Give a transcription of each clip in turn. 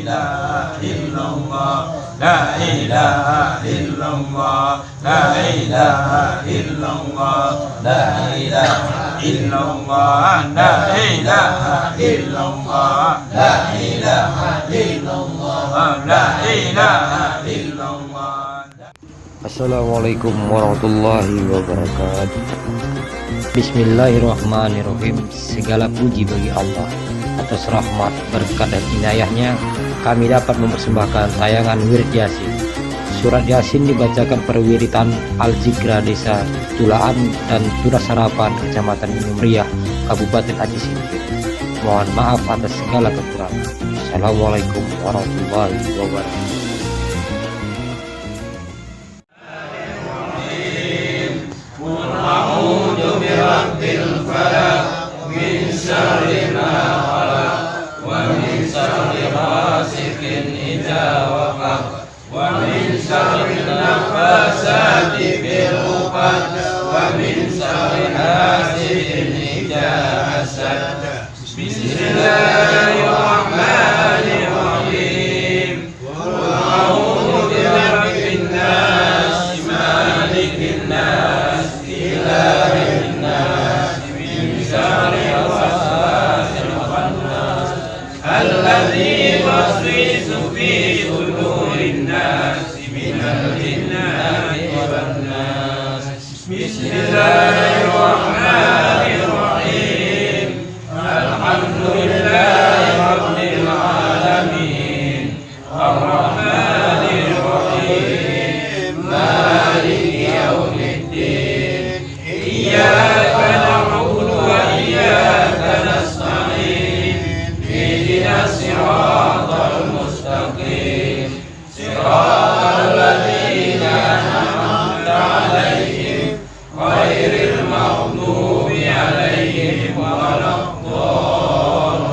ilaha illallah, la ilaha illallah, la ilaha illallah, la ilaha illallah, la ilaha illallah, la ilaha illallah, la ilaha illallah. Assalamualaikum warahmatullahi wabarakatuh. Bismillahirrahmanirrahim. Segala puji bagi Allah. Atas rahmat, berkat dan inayahnya kami dapat mempersembahkan tayangan Wirid Yasin. Surat Yasin dibacakan perwiritan Al-Zikrah Desa Tulaan dan Turasarapan Kecamatan Umriyah Kabupaten Aceh Singkil. Mohon maaf atas segala kekurangan. Assalamualaikum warahmatullahi wabarakatuh. Rabbil falaq min syarri ma khalaq wa min syarri ghasiqin idza waqab wa min syarri nafasati fil 'uqad wa min syarri hasidin idza hasad. Bismillahirrahmanirrahim. Qul a'udzu birabbin nas, malikin nas, ilahin الذي يوسوس في صدور الناس من الجنة والناس. بسم الله الرحمن الرحيم. الحمد لله رب العالمين الرحمن الرحيم مالك يوم الدين إياك نعبد وإياك نستعين اهدنا الصراط المستقيم صراط الذين أنعمت عليهم غير المغضوب عليهم ولا الضالين.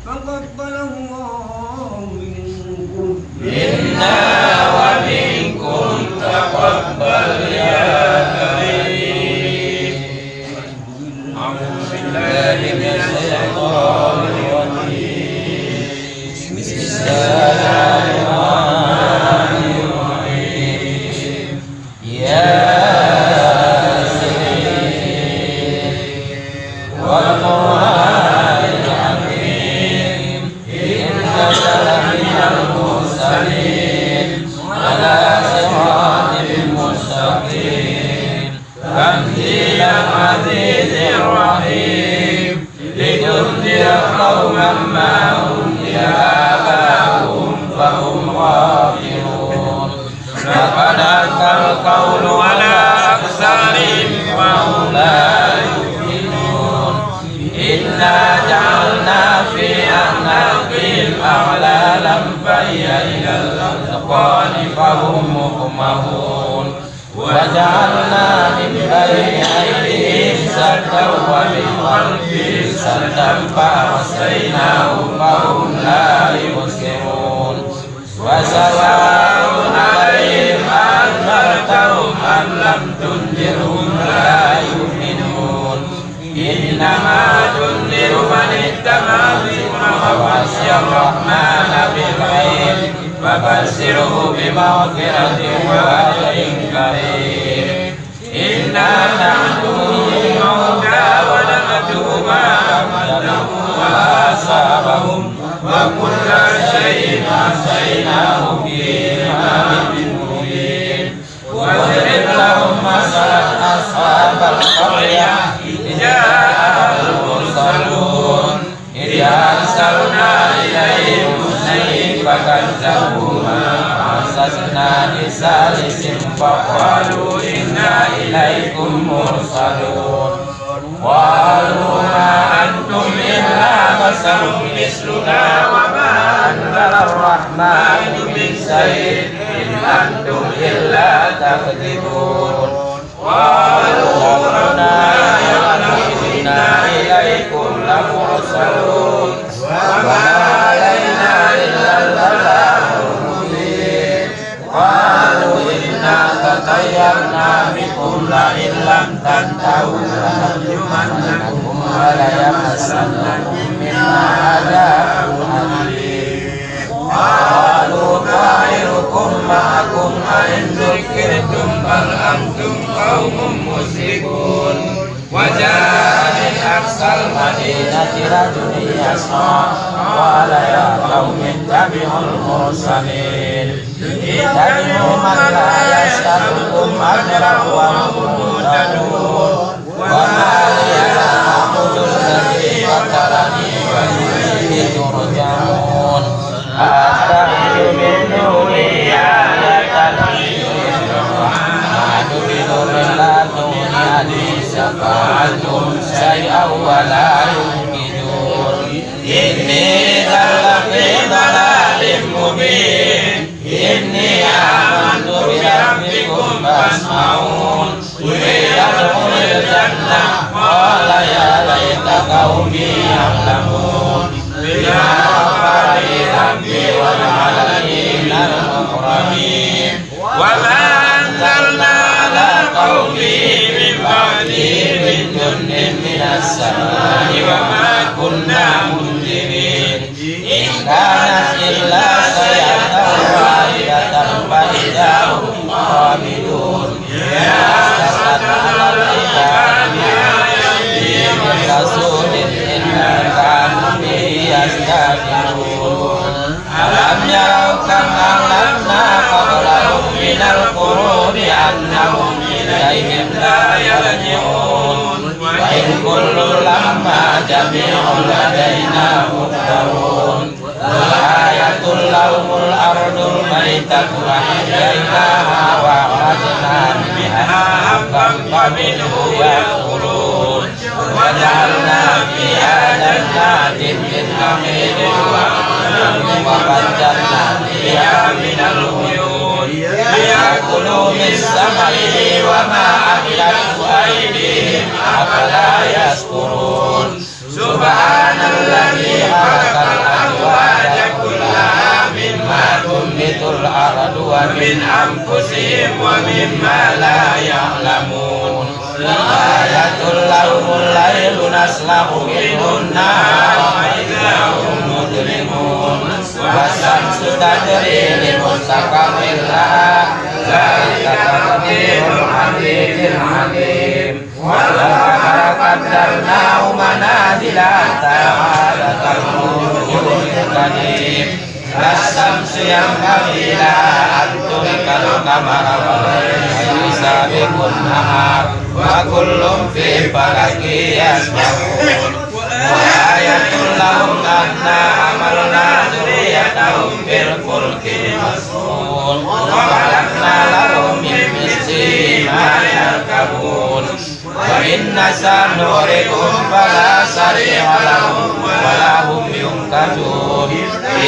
تقبل الله منكم منا ومنكم تقبل يا كريم. أعوذ بالله من الشيطان الرجيم. بسم الله الرحمن الرحيم. ياسين والقرآن الحكيم إنك لمن المرسلين على صراط مستقيم تنزيل العزيز الرحيم لتنذر قوما ما أنذر آباؤهم فهم غافلون. لقد ألقى القول على أكثرهم وهم لا يؤمنون. إنا جعلنا في أعناقهم أغلالا فهي إلى الأذقان فهم مقمحون. وجعلنا من بين أيديهم سدا ومن خلفهم سدا فأغشيناهم فهم لا يبصرون. وسواء عليهم أنذرتهم أم لم تنذرهم لا يؤمنون. إنما تنذر من اتبع الذكر وخشي الرحمن بالغيب فبشره بمغفرة وأجر كريم. إنا نحن الموتى ونكتب ما قدموا وآثارهم وكل شيء أحصيناه في إمام مبين. واضرب لهم مثلا أصحاب القرية إذ جاءها المرسلون إذ أرسلنا إليهم اثنين فكذبوهما فعززنا بثالث فقالوا إنا إليكم مرسلون. قالوا ما أنتم إلا بشر مثلنا وما أنزل الرحمن من شيء إن أنتم إلا تكذبون. قالوا ربنا يعلم إنا إليكم لمرسلون وما علينا إلا البلاغ المبين. قالوا إنا تطيرنا بكم لئن لم تنتهوا لنرجمنكم وليمسنكم منا عذاب أليم قالوا طائركم معكم أئن ذكرتم بل أنتم قوم مسرفون وجاء من أقصى المدينة رجل يسعى قال يا قوم اتبعوا المرسلين اتبعوا من لا يسألكم أجرا وهم مهتدون وما لي لا أعبد الذي فطرني وإليه ترجعون أتخذ من دونه آلهة بدون لا تغني عني شفاعتهم شيئا ولا ينقذون إني إذا لفي ضلال مبين إني آمنت بربكم فاسمعون ليدخل الجنة قال يا ليت قومي يعلمون بما غفر لي ربي وجعلني من المكرمين وما أنزلنا على قومه من بعده من جند من السماء وما كنا منزلين إن كانت إلا صيحة واحدة فإذا هم خامدون أسفت على العباد من رسول إلا كانوا به يستهزئون ألم يروا كم أهلكنا قبلهم من القرون أنهم إليهم لا يرجعون وإن كل لما جميع لدينا محضرون وآية لهم الأرض الميتة أحييناها وأخرجنا منها حبا فمنه يأكلون وجعلنا فيها جنات من نخيل وأعناب وفجرنا فيها من العيون ليأكلوا من ثمره وما عملته أيديهم أفلا يشكرون سبحان الذي خلق الأزواج كلها مما تنبت الأرض ومن أنفسهم ومما لا يعلمون آية لهم الليل نسلخ منه النهار فإذا هم مظلمون والشمس تجري لمستقر لها ذلك تقدير العزيز العليم والقمر قدرناه منازل حتى عاد كالعرجون القديم لا الشمس ينبغي لها أن تدرك القمر والليل سابق النهار وكل في فلك يسبحون وآية لهم أنا حملنا ذريتهم بالفلك المشحون وخلقنا لهم من مثله ما يركبون وإن نشأ نغرقهم فلا صريخ لهم ولا هم ينقذون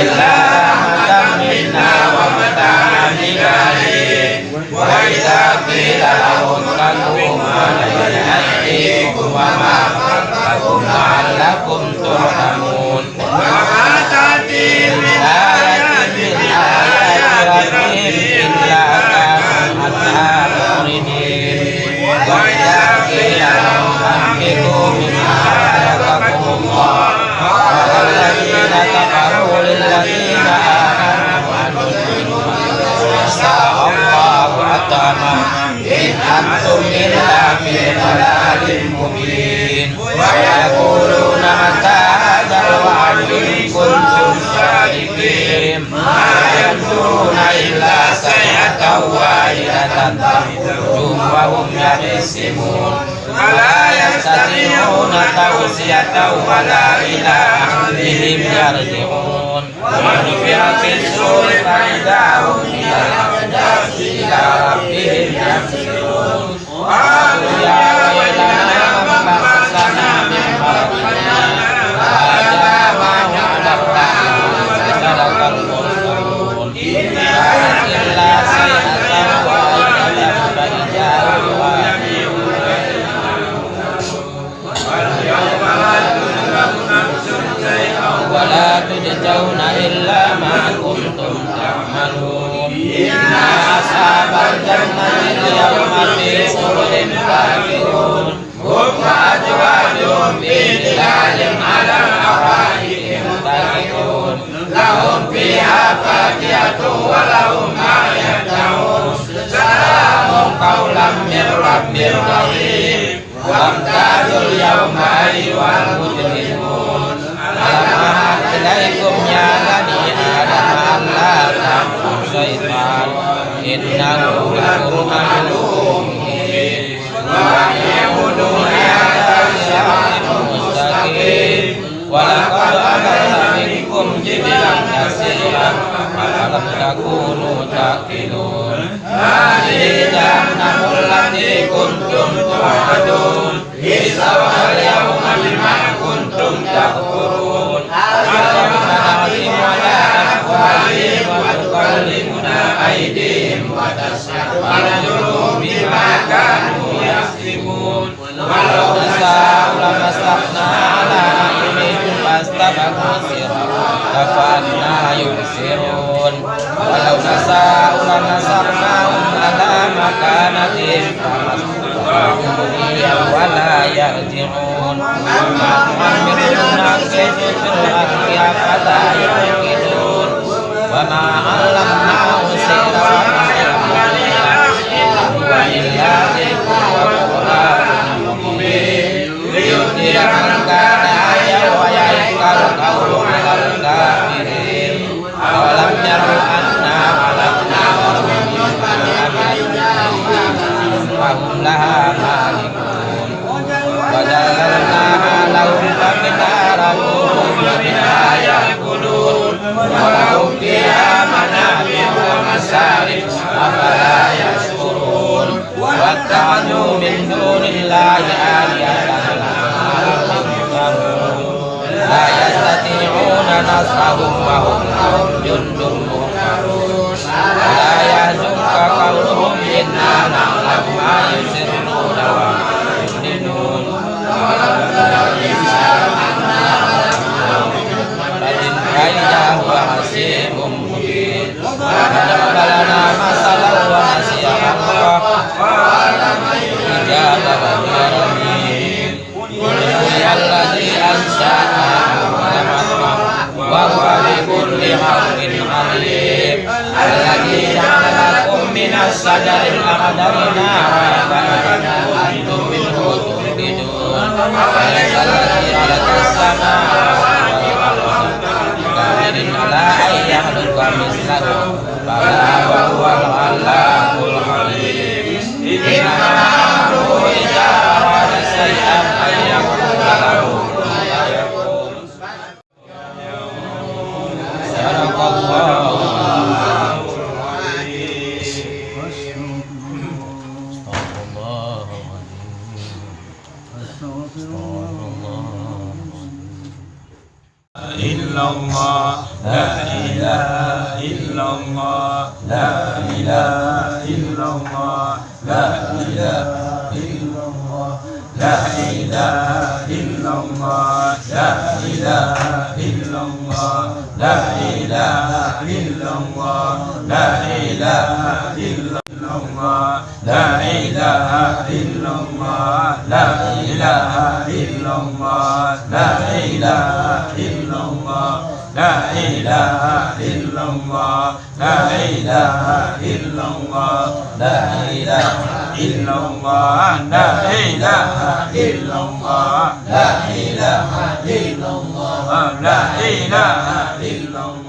إلا رحمة منا ومتاعا إليه وإذا قيل لهم اتقوا ما بين أيديكم وما خلفكم لعلكم ترحمون وما تأتيهم من آية من آيات ربهم إلا كانوا عنها معرضين وإذا قيل لهم أنفقوا مما رزقكم الله قال الذين كفروا للذين آمنوا أنفقوا مما شاء الله أطعما إن أنتم إلا في ضلال مبين ويقولون متى هذا الوعد إن كنتم صادقين ما يمنون إلا صيحة واحدة تخرجهم وهم يبتسمون ولا يستطيعون توصية ولا إلى أهلهم يرجعون ونفخ في الصور فإذا هم من الأجداث إلى ربهم ينسلون قالوا يا ويلنا من بعثنا من مرقدنا هذا ما وعد الرحمن وصدق المرسلون إن كانت إلا صيحة واحدة فإذا هم ولا تجزون إلا ما كنتم تعملون إن أصحاب الجنة اليوم في سرر فاكهون هم وأزواجهم في ayyuhal mujrimun alam ahad ilaikum ya bani adam alla ta'budu syaitan innahu lakum aduwwun mubin wa ya'buduna siratal mustaqim wa laqad adalla minkum jibilan katsiran alam takunu taqilun hadhihi jahannamul lati kuntum tu'adun isawal yawma bima kuntum takfurun al-jannati wa la afwahihim wa tukallimuna aydihim wa tashhadu arjuluhum bima kanu yaksibun walau nasa'u lamastakna ala a'yunihim fastabaqu sirat kafanna yubsirun walau nasa'u lanasarnahum ala makanatihim wala yarji'un ma'amiruna kayfil ardi afala yaqilun wa ma 'allamnahu sirra wa illa dhikrun wa qur'anun mubin liyudhira man kana hayyan wa yahqal qawlu 'alal kafirin awalam yaru anna khalaqna lahum fahum laha malikun wa jalalnaha lahum faminha rakuhum wa minha ya'kulun wa lahum fiha manafi'u wa masarib afala yashkurun wattaqadu min dunillahi alihatan la yastati'una nasrahum wa hum lahum jundun muhdarun la yahzunka qawluhum inna na'lamu ma yusirruna wa ma yu'linun rajin kaya wa hasimum mubin balana masalah wa nasiya Allah ijaba wa jaramin alladhi ansha'a wa huwa bi kulli khalqin alim alladhi ja'ala lakum minas sajaril akhdari naran fa'antum minhu tuqidun alladhi khalaqa as-samaa'i wal arda qadirin ala an yakhluqa mislahu bala wa huwal khallaqul alim inna amruhu idza arada shay'an an yaqula lahu kun fayakun sadaqallahu illallah la ilaha illallah la ilaha illallah la ilaha illallah la ilaha illallah la ilaha illallah la ilaha illallah la ilaha illallah la ilaha illallah la ilaha illallah la ilaha illallah la ilaha illallah la ilaha illallah la ilaha illallah la ilaha illallah la ilaha illallah la ilaha illallah